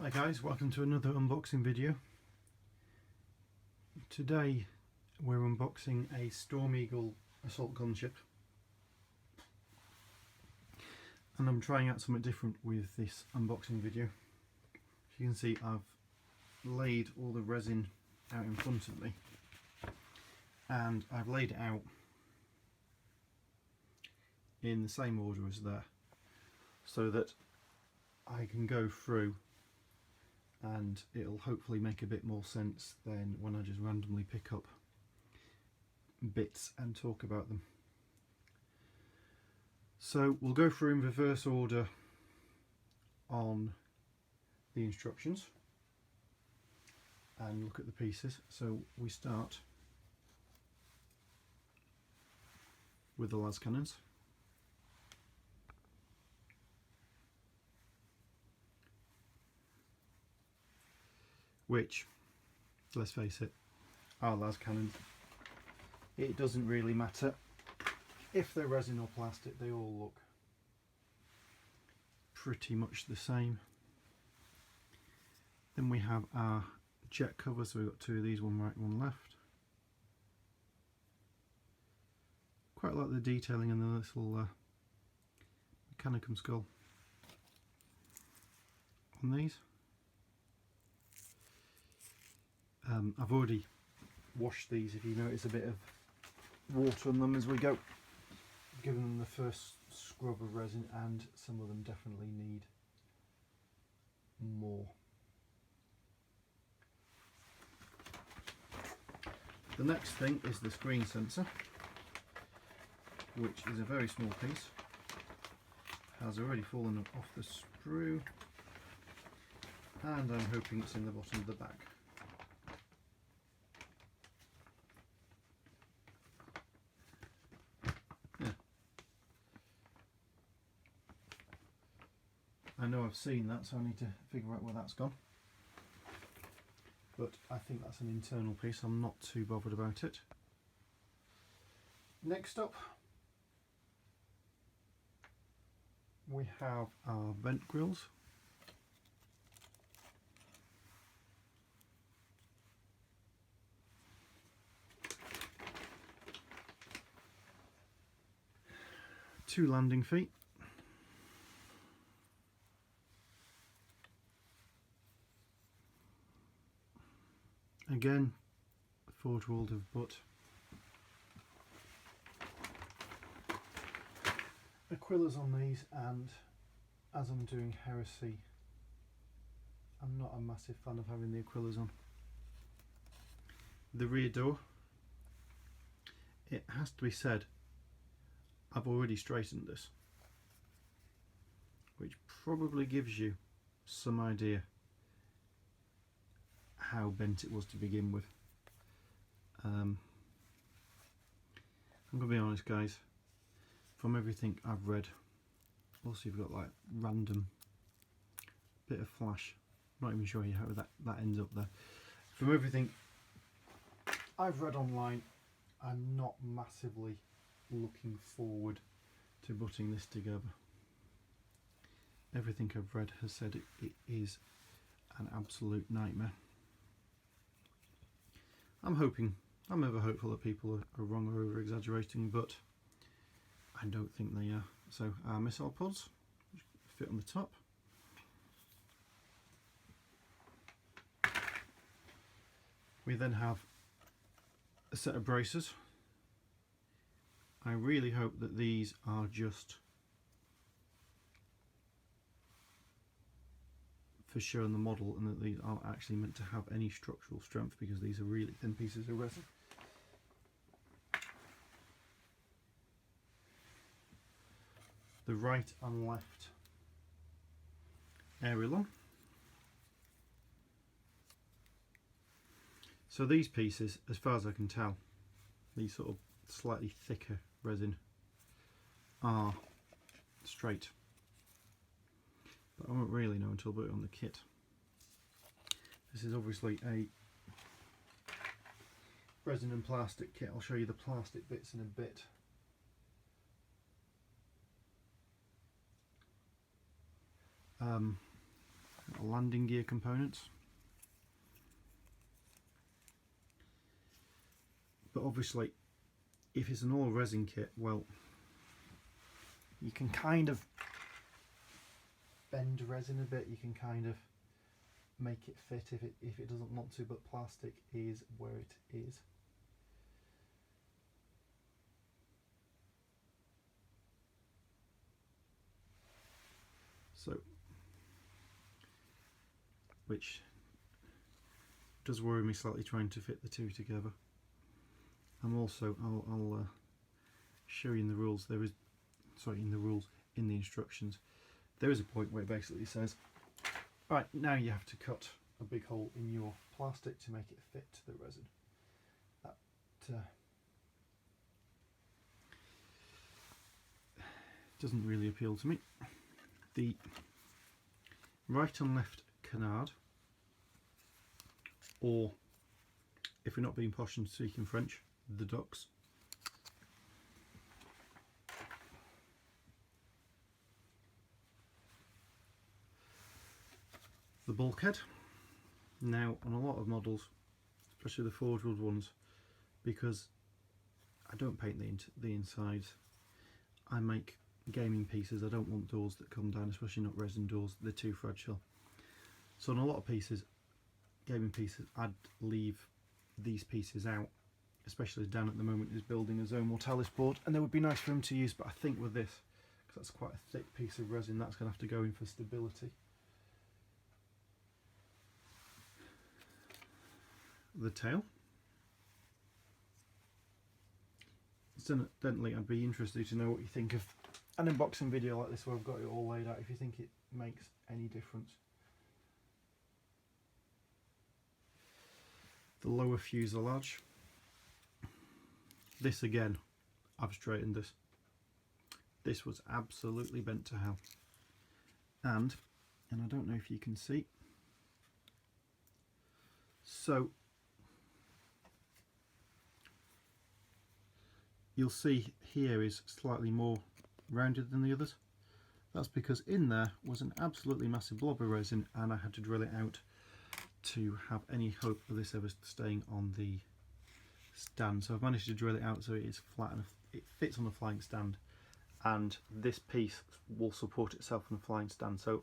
Hi guys, welcome to another unboxing video. Today we're unboxing a Storm Eagle assault gunship, and I'm trying out something different with this unboxing video. As you can see, I've laid all the resin out in front of me, and I've laid it out in the same order as there, so that I can go through and it'll hopefully make a bit more sense than when I just randomly pick up bits and talk about them. So we'll go through in reverse order on the instructions and look at the pieces. So we start with the las cannons. Which, let's face it, are las cannons. It doesn't really matter if they're resin or plastic, they all look pretty much the same. Then we have our jet covers, so we've got two of these, one right, one left. Quite like the detailing in the little mechanicum skull on these. I've already washed these, if you notice a bit of water on them as we go. Given them the first scrub of resin, and some of them definitely need more. The next thing is the screen sensor, which is a very small piece. Has already fallen off the sprue, and I'm hoping it's in the bottom of the bag. I know I've seen that, so I need to figure out where that's gone. But I think that's an internal piece, I'm not too bothered about it. Next up, we have our vent grills. Two landing feet. Again, forge welded butt. Aquillas on these, and as I'm doing heresy, I'm not a massive fan of having the Aquillas on. The rear door, it has to be said, I've already straightened this, which probably gives you some idea how bent it was to begin with. I'm gonna be honest guys, from everything I've read, also you've got like random bit of flash, I'm not even sure how that ends up there. From everything I've read online, I'm not massively looking forward to putting this together. Everything I've read has said it is an absolute nightmare. I'm ever hopeful that people are wrong or over exaggerating, but I don't think they are. So our missile pods fit on the top. We then have a set of bracers. I really hope that these are just for showing the model, and that these aren't actually meant to have any structural strength, because these are really thin pieces of resin. The right and left aileron. So these pieces, as far as I can tell, these sort of slightly thicker resin are straight, but I won't really know until I put it on the kit. This is obviously a resin and plastic kit. I'll show you the plastic bits in a bit. A landing gear components. But obviously, if it's an all resin kit, well, you can kind of bend resin a bit. You can kind of make it fit if it doesn't want to, but plastic is where it is. So, which does worry me slightly trying to fit the two together. I'm also, I'll show you in the rules, there is, sorry, in the instructions, there is a point where it basically says, right, now you have to cut a big hole in your plastic to make it fit to the resin. That doesn't really appeal to me. The right and left canard, or if we're not being posh and speaking French, the ducts, the bulkhead. Now on a lot of models, especially the forged wood ones, because I don't paint the insides, I make gaming pieces. I don't want doors that come down, especially not resin doors, they're too fragile. So on a lot of pieces, gaming pieces, I'd leave these pieces out, especially Dan at the moment is building his own Mortalis board, and they would be nice for him to use, but I think with this, because that's quite a thick piece of resin, that's going to have to go in for stability. The tail. Incidentally, I'd be interested to know what you think of an unboxing video like this where I've got it all laid out, if you think it makes any difference. The lower fuselage. This again, I've straightened this. This was absolutely bent to hell. And I don't know if you can see. So you'll see here is slightly more rounded than the others. That's because in there was an absolutely massive blob of resin and I had to drill it out to have any hope of this ever staying on the stand. So I've managed to drill it out so it is flat and it fits on a flying stand, and this piece will support itself on a flying stand. So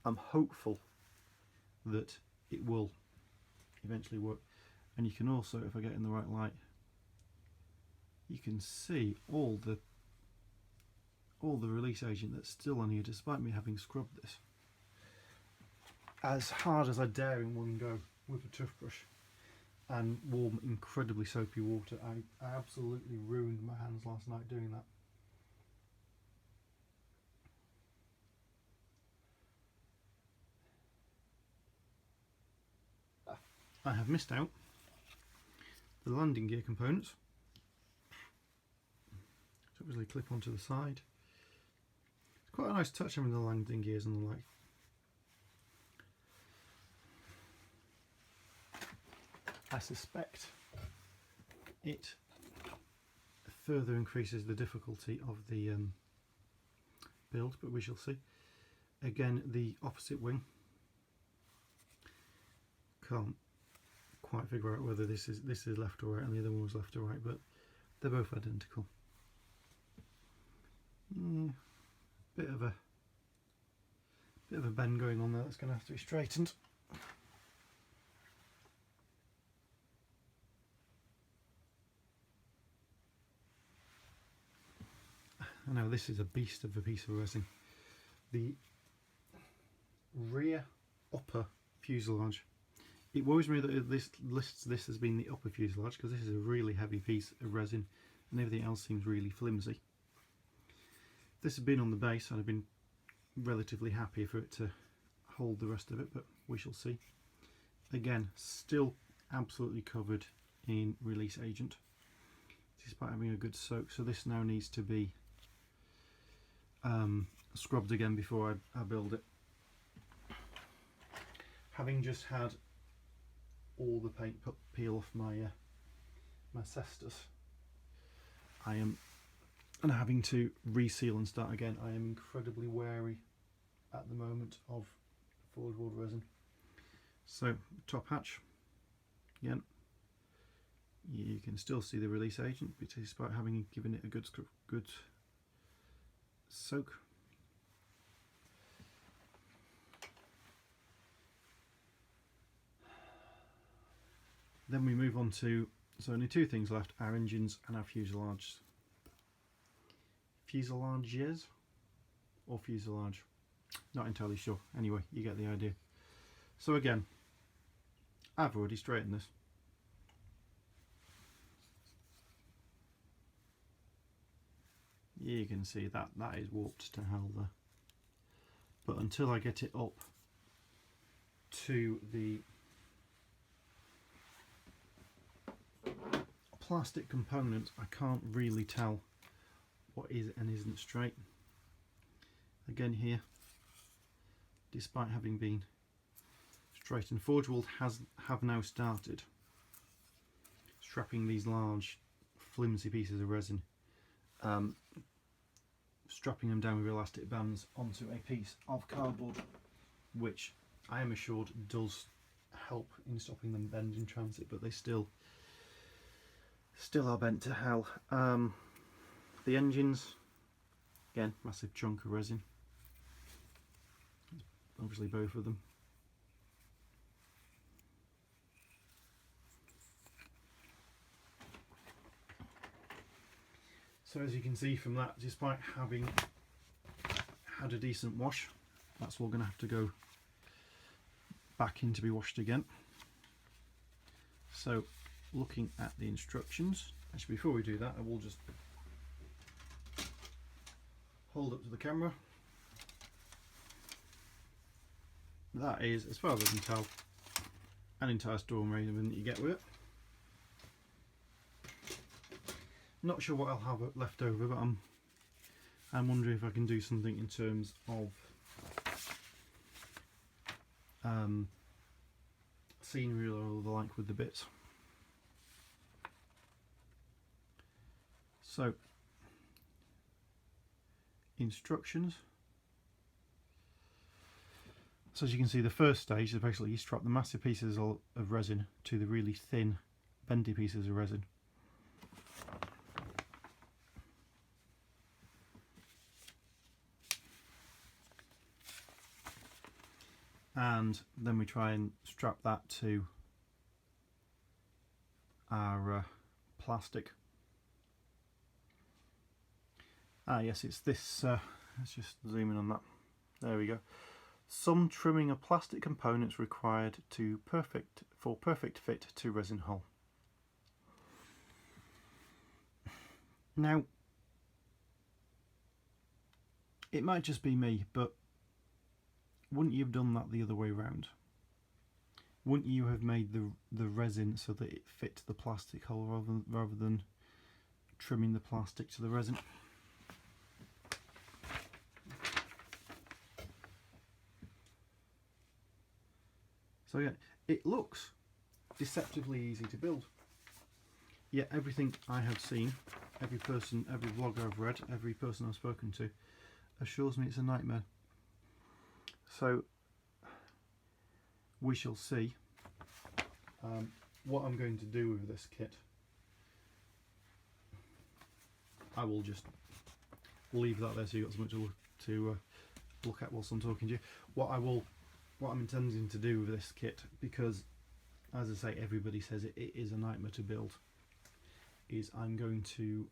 I'm hopeful that it will eventually work. And you can also, if I get in the right light, you can see all the release agent that's still on here despite me having scrubbed this as hard as I dare in one go with a toothbrush and warm, incredibly soapy water. I absolutely ruined my hands last night doing that. I have missed out the landing gear components. So obviously clip onto the side. It's quite a nice touch having the landing gears and the like. I suspect it further increases the difficulty of the build, but we shall see. Again, the opposite wing. Can't quite figure out whether this is left or right and the other one was left or right, but they're both identical. Yeah, bit of a bend going on there. That's going to have to be straightened. I know this is a beast of a piece of resin. The rear upper fuselage. It worries me that this lists this as being the upper fuselage because this is a really heavy piece of resin and everything else seems really flimsy. If this had been on the base, I'd have been relatively happy for it to hold the rest of it, but we shall see. Again, still absolutely covered in release agent despite having a good soak, so this now needs to be scrubbed again before I build it. Having just had all the paint peel off my cestus, I am having to reseal and start again. I am incredibly wary at the moment of forward wall resin. So top hatch, again, you can still see the release agent despite having given it a good soak. Then we move on to, so only two things left, our engines and our fuselages. Fuselages or fuselage, not entirely sure. Anyway, you get the idea. So again, I've already straightened this. You can see that is warped to hell there. But until I get it up to the plastic component, I can't really tell what is and isn't straight. Again here, despite having been straightened, Forge World have now started strapping these large flimsy pieces of resin, strapping them down with elastic bands onto a piece of cardboard, which I am assured does help in stopping them bend in transit, but they still are bent to hell. The engines, again, massive chunk of resin, obviously both of them. So as you can see from that, despite having had a decent wash, that's all going to have to go back in to be washed again. So looking at the instructions, actually before we do that, I will just hold up to the camera. That is, as far as I can tell, an entire storm raven that you get with it. Not sure what I'll have left over, but I'm wondering if I can do something in terms of scenery or the like with the bits. So, instructions. So as you can see, the first stage is basically you strap the massive pieces of resin to the really thin, bendy pieces of resin. And then we try and strap that to our plastic. Yes, it's this, let's just zoom in on that. There we go. Some trimming of plastic components required for perfect fit to resin hull. Now, it might just be me, but wouldn't you have done that the other way round? Wouldn't you have made the resin so that it fit the plastic hull rather than trimming the plastic to the resin? So yeah, it looks deceptively easy to build. Yet everything I have seen, every person, every vlogger I've read, every person I've spoken to, assures me it's a nightmare. So we shall see what I'm going to do with this kit. I will just leave that there so you've got something to look at whilst I'm talking to you. What I'm intending to do with this kit, because as I say, everybody says it is a nightmare to build, is I'm going to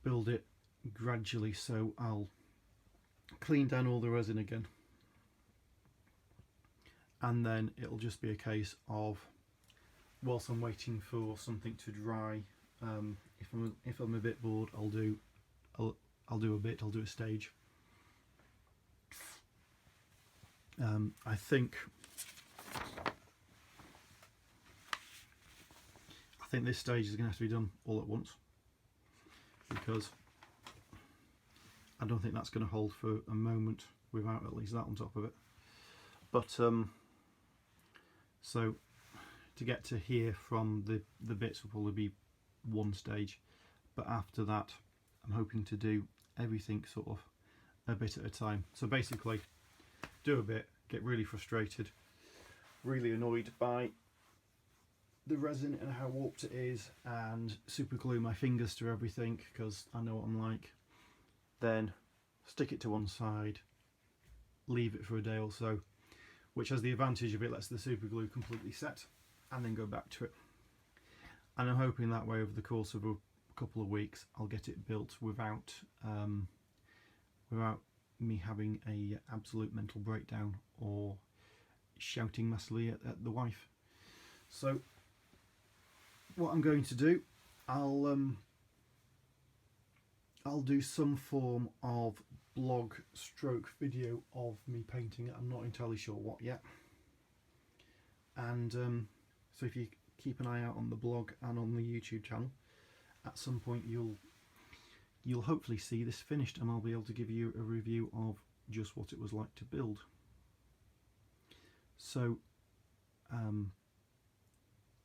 build it gradually. So I'll clean down all the resin again, and then it'll just be a case of, whilst I'm waiting for something to dry, if I'm a bit bored, I'll do a stage. I think this stage is going to have to be done all at once, because I don't think that's going to hold for a moment without at least that on top of it. But so to get to here from the bits will probably be one stage, but after that I'm hoping to do everything sort of a bit at a time. So basically do a bit, get really frustrated, really annoyed by the resin and how warped it is, and super glue my fingers to everything because I know what I'm like. Then stick it to one side, leave it for a day or so, which has the advantage of it lets the super glue completely set, and then go back to it. And I'm hoping that way over the course of a couple of weeks I'll get it built without me having a absolute mental breakdown or shouting massively at the wife. So what I'm going to do, I'll do some form of blog stroke video of me painting it. I'm not entirely sure what yet. And so if you keep an eye out on the blog and on the YouTube channel, at some point you'll hopefully see this finished, and I'll be able to give you a review of just what it was like to build. So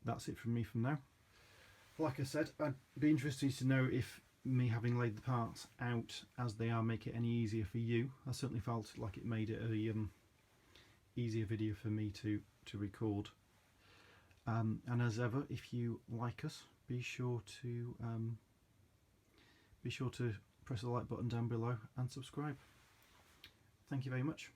that's it from me from now. Like I said, I'd be interested to know if me having laid the parts out as they are make it any easier for you. I certainly felt like it made it a easier video for me to record. And as ever, if you like us, be sure to press the like button down below and subscribe. Thank you very much.